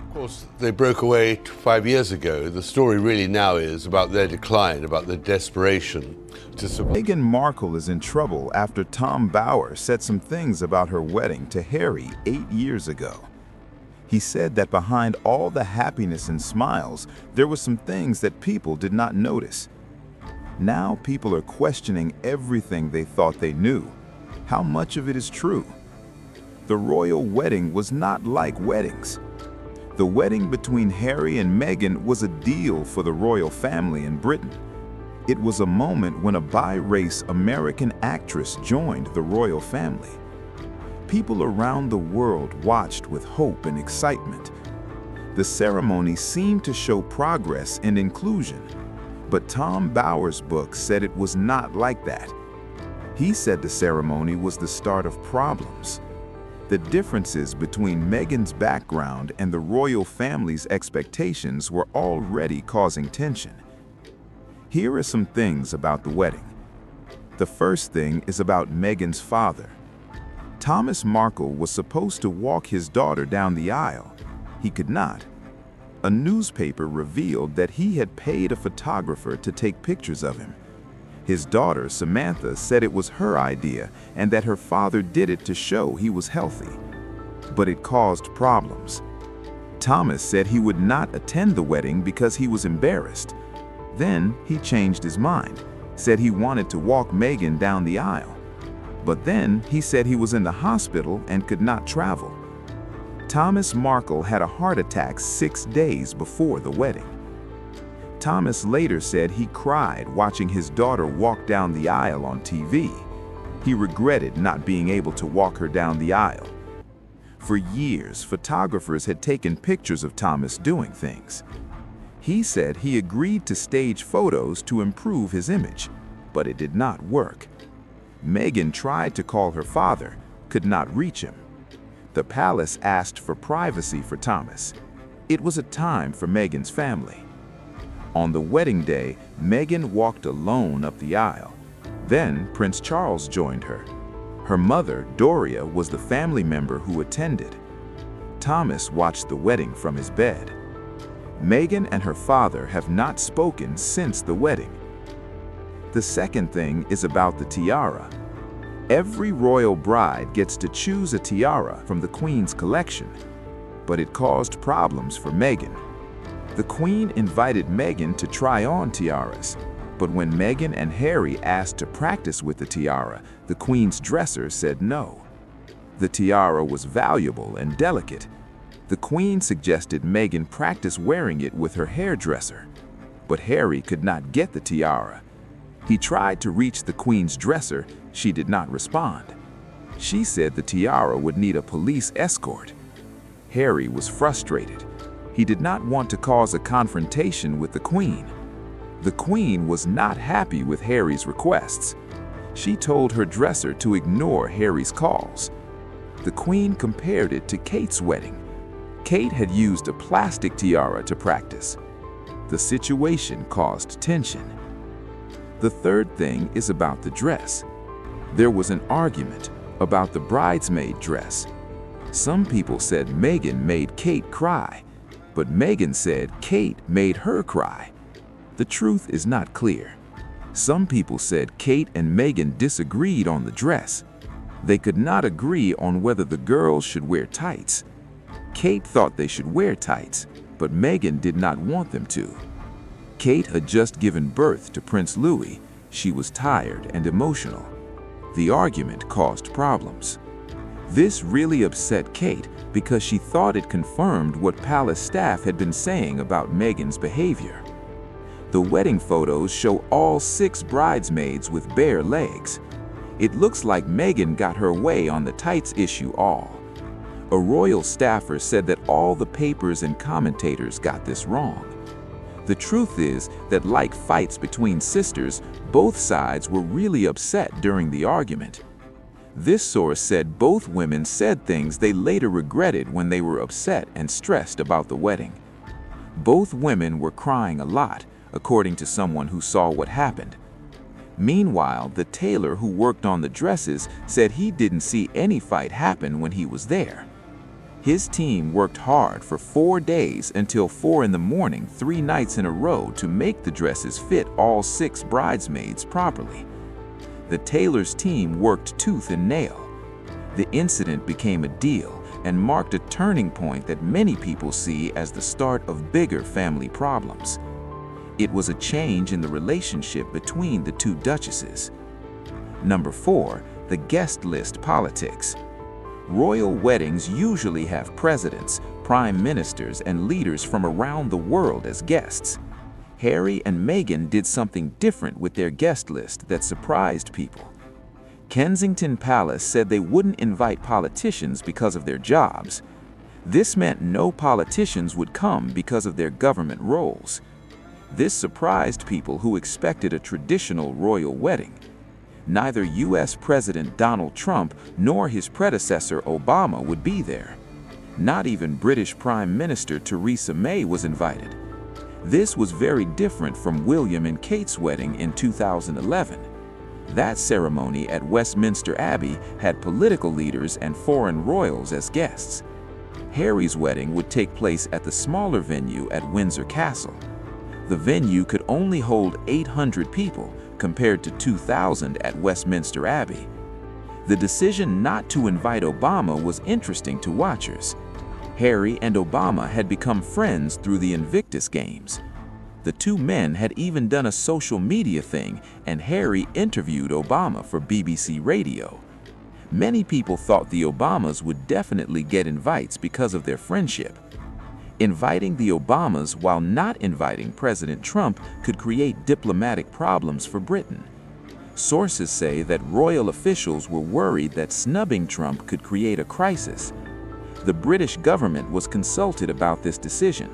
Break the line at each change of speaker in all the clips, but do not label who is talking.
Of course, they broke away 5 years ago. The story really now is about their decline, about their desperation to survive.
Meghan Markle is in trouble after Tom Bower said some things about her wedding to Harry 8 years ago. He said that behind all the happiness and smiles, there were some things that people did not notice. Now people are questioning everything they thought they knew. How much of it is true? The royal wedding was not like weddings. The wedding between Harry and Meghan was a deal for the royal family in Britain. It was a moment when a bi-race American actress joined the royal family. People around the world watched with hope and excitement. The ceremony seemed to show progress and inclusion, but Tom Bower's book said it was not like that. He said the ceremony was the start of problems. The differences between Meghan's background and the royal family's expectations were already causing tension. Here are some things about the wedding. The first thing is about Meghan's father. Thomas Markle was supposed to walk his daughter down the aisle. He could not. A newspaper revealed that he had paid a photographer to take pictures of him. His daughter, Samantha, said it was her idea and that her father did it to show he was healthy. But it caused problems. Thomas said he would not attend the wedding because he was embarrassed. Then he changed his mind, said he wanted to walk Meghan down the aisle. But then he said he was in the hospital and could not travel. Thomas Markle had a heart attack 6 days before the wedding. Thomas later said he cried watching his daughter walk down the aisle on TV. He regretted not being able to walk her down the aisle. For years, photographers had taken pictures of Thomas doing things. He said he agreed to stage photos to improve his image, but it did not work. Meghan tried to call her father, could not reach him. The palace asked for privacy for Thomas. It was a time for Meghan's family. On the wedding day, Meghan walked alone up the aisle. Then Prince Charles joined her. Her mother, Doria, was the family member who attended. Thomas watched the wedding from his bed. Meghan and her father have not spoken since the wedding. The second thing is about the tiara. Every royal bride gets to choose a tiara from the Queen's collection, but it caused problems for Meghan. The Queen invited Meghan to try on tiaras, but when Meghan and Harry asked to practice with the tiara, the Queen's dresser said no. The tiara was valuable and delicate. The Queen suggested Meghan practice wearing it with her hairdresser, but Harry could not get the tiara. He tried to reach the Queen's dresser. She did not respond. She said the tiara would need a police escort. Harry was frustrated. He did not want to cause a confrontation with the Queen. The Queen was not happy with Harry's requests. She told her dresser to ignore Harry's calls. The Queen compared it to Kate's wedding. Kate had used a plastic tiara to practice. The situation caused tension. The third thing is about the dress. There was an argument about the bridesmaid dress. Some people said Meghan made Kate cry, but Meghan said Kate made her cry. The truth is not clear. Some people said Kate and Meghan disagreed on the dress. They could not agree on whether the girls should wear tights. Kate thought they should wear tights, but Meghan did not want them to. Kate had just given birth to Prince Louis. She was tired and emotional. The argument caused problems. This really upset Kate because she thought it confirmed what palace staff had been saying about Meghan's behavior. The wedding photos show all 6 bridesmaids with bare legs. It looks like Meghan got her way on the tights issue all. A royal staffer said that all the papers and commentators got this wrong. The truth is that, like fights between sisters, both sides were really upset during the argument. This source said both women said things they later regretted when they were upset and stressed about the wedding. Both women were crying a lot, according to someone who saw what happened. Meanwhile, the tailor who worked on the dresses said he didn't see any fight happen when he was there. His team worked hard for 4 days until 4 in the morning, 3 nights in a row, to make the dresses fit all 6 bridesmaids properly. The tailor's team worked tooth and nail. The incident became a deal and marked a turning point that many people see as the start of bigger family problems. It was a change in the relationship between the two duchesses. Number 4, the guest list politics. Royal weddings usually have presidents, prime ministers, and leaders from around the world as guests. Harry and Meghan did something different with their guest list that surprised people. Kensington Palace said they wouldn't invite politicians because of their jobs. This meant no politicians would come because of their government roles. This surprised people who expected a traditional royal wedding. Neither U.S. President Donald Trump nor his predecessor Obama would be there. Not even British Prime Minister Theresa May was invited. This was very different from William and Kate's wedding in 2011. That ceremony at Westminster Abbey had political leaders and foreign royals as guests. Harry's wedding would take place at the smaller venue at Windsor Castle. The venue could only hold 800 people, compared to 2,000 at Westminster Abbey. The decision not to invite Obama was interesting to watchers. Harry and Obama had become friends through the Invictus Games. The two men had even done a social media thing, and Harry interviewed Obama for BBC Radio. Many people thought the Obamas would definitely get invites because of their friendship. Inviting the Obamas while not inviting President Trump could create diplomatic problems for Britain. Sources say that royal officials were worried that snubbing Trump could create a crisis. The British government was consulted about this decision.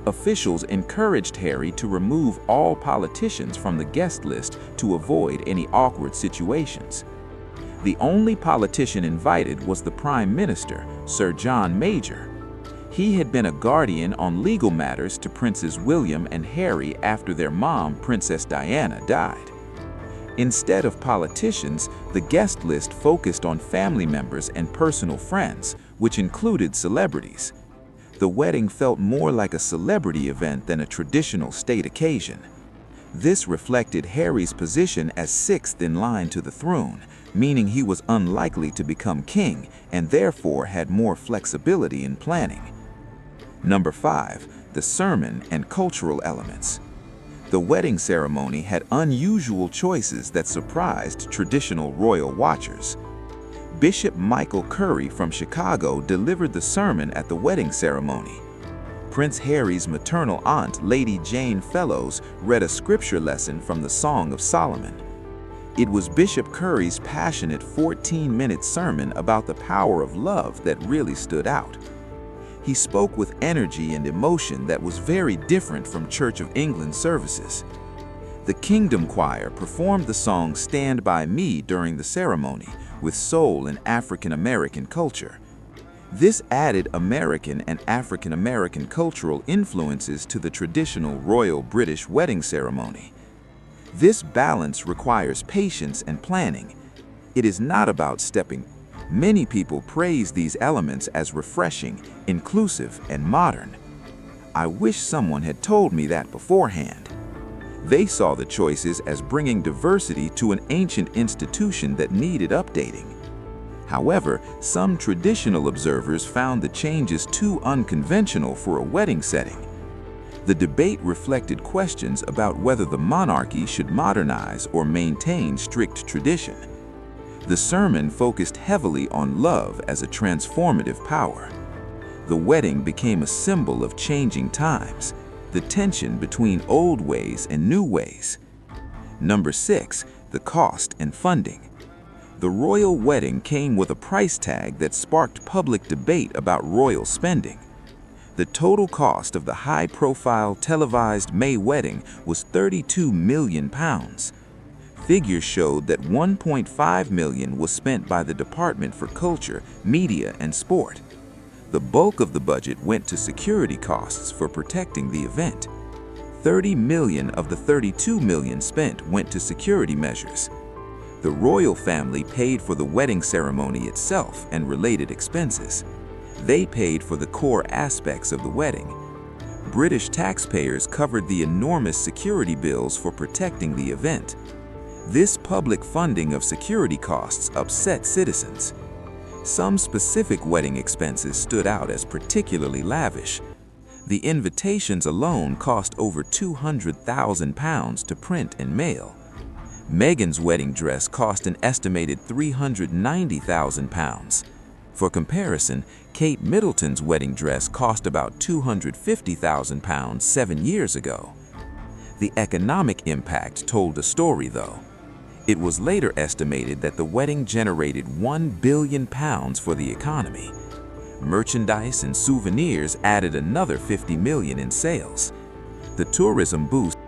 Officials encouraged Harry to remove all politicians from the guest list to avoid any awkward situations. The only politician invited was the Prime Minister, Sir John Major. He had been a guardian on legal matters to Princes William and Harry after their mom, Princess Diana, died. Instead of politicians, the guest list focused on family members and personal friends, which included celebrities. The wedding felt more like a celebrity event than a traditional state occasion. This reflected Harry's position as 6th in line to the throne, meaning he was unlikely to become king and therefore had more flexibility in planning. Number 5, the sermon and cultural elements. The wedding ceremony had unusual choices that surprised traditional royal watchers. Bishop Michael Curry from Chicago delivered the sermon at the wedding ceremony. Prince Harry's maternal aunt, Lady Jane Fellows, read a scripture lesson from the Song of Solomon. It was Bishop Curry's passionate 14-minute sermon about the power of love that really stood out. He spoke with energy and emotion that was very different from Church of England services. The Kingdom Choir performed the song Stand By Me during the ceremony, with soul and African American culture. This added American and African American cultural influences to the traditional royal British wedding ceremony. This balance requires patience and planning. It is not about stepping. Many people praise these elements as refreshing, inclusive, and modern. I wish someone had told me that beforehand. They saw the choices as bringing diversity to an ancient institution that needed updating. However, some traditional observers found the changes too unconventional for a wedding setting. The debate reflected questions about whether the monarchy should modernize or maintain strict tradition. The sermon focused heavily on love as a transformative power. The wedding became a symbol of changing times, the tension between old ways and new ways. Number 6, the cost and funding. The royal wedding came with a price tag that sparked public debate about royal spending. The total cost of the high-profile televised May wedding was £32 million. Figures showed that $1.5 million was spent by the Department for Culture, Media, and Sport. The bulk of the budget went to security costs for protecting the event. $30 million of the $32 million spent went to security measures. The royal family paid for the wedding ceremony itself and related expenses.
They paid for the core aspects of the wedding. British taxpayers covered the enormous security bills for protecting the event. This public funding of security costs upset citizens. Some specific wedding expenses stood out as particularly lavish. The invitations alone cost over £200,000 to print and mail. Meghan's wedding dress cost an estimated £390,000. For comparison, Kate Middleton's wedding dress cost about £250,000 7 years ago. The economic impact told a story, though. It was later estimated that the wedding generated £1 billion for the economy. Merchandise and souvenirs added another $50 million in sales. The tourism boost